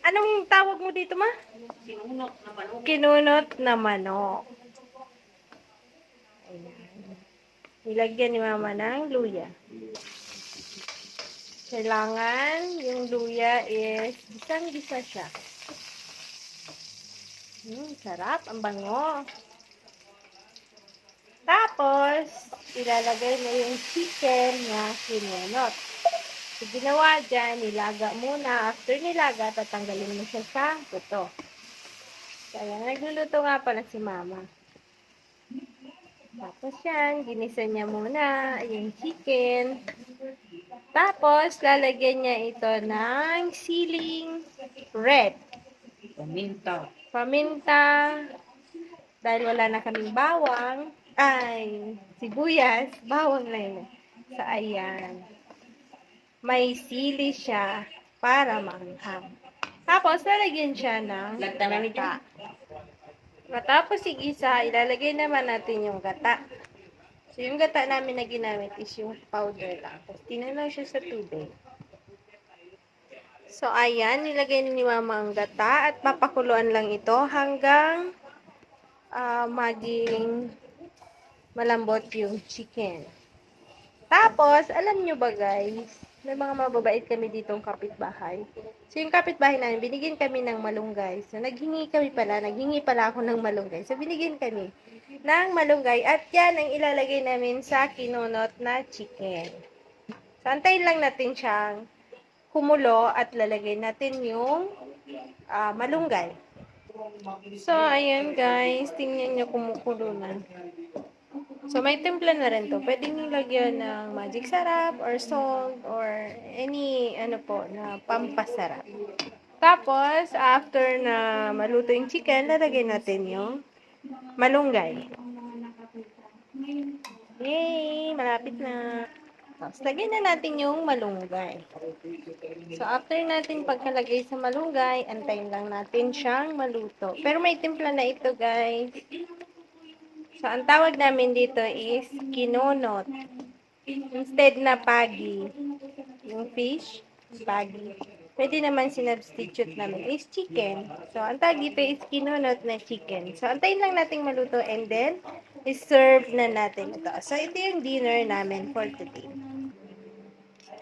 Anong tawag mo dito, ma? Kinunot na manok. Kinunot na manok. Ayan. Nilagyan ni mama ng luya. Kailangan yung luya is gisang-gisa siya. Sarap. Ang bango. Tapos, ilalagay mo yung chicken na kinunot. So, ginawa dyan, nilaga muna. After nilaga, tatanggalin mo siya sa buto. Kaya nagluluto nga pala si mama. Tapos yan, ginisa niya muna yung chicken. Tapos, lalagyan niya ito ng siling red. Paminta. Paminta. Dahil wala na kaming bawang. Ay, sibuyas. Bawang na yun. So, ayan. May sili siya para maanghang. Tapos, lalagyan siya ng Lagta namin gata. dyan. Matapos igisa, ilalagay naman natin yung gata. So, yung gata namin na ginamit is yung powder lang. Tapos, tinanaw siya sa tubig. So, ayan, nilagay ni mama ang gata at papakuluan lang ito hanggang maging malambot yung chicken. Tapos, alam nyo ba guys, may mga mababait kami ditong kapitbahay. So, yung kapitbahay namin, binigyan kami ng malunggay. So, naghingi pala ako ng malunggay. So, binigyan kami ng malunggay at yan ang ilalagay namin sa kinunot na chicken. So, antayin lang natin siyang kumulo at lalagay natin yung malunggay. So, ayan guys, tingnan nyo kumukulo na. So, may timpla na rin to. Pwede nyo lagyan ng magic sarap or salt or any ano po na pampasarap. Tapos, after na maluto yung chicken, lalagay natin yung malunggay. Yay! Malapit na. Tapos, lagyan na natin yung malunggay. So, after natin pagkalagay sa malunggay, antayin lang natin siyang maluto. Pero may timpla na ito, guys. So, ang tawag namin dito is kinunot. Instead na pagi, yung fish, pagi. Pwede naman sinubstitute namin is chicken. So, ang tawag dito is kinunot na chicken. So, antayin lang natin maluto and then, iserve na natin ito. So, ito yung dinner namin for today.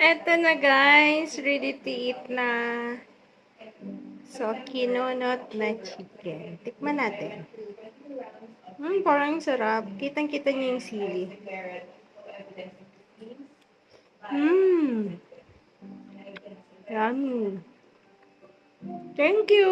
Eto na guys, ready to eat na. So, kinunot na chicken. Tikman natin. Parang sarap. Kitang-kita niyo yung sili. Yummy. Thank you!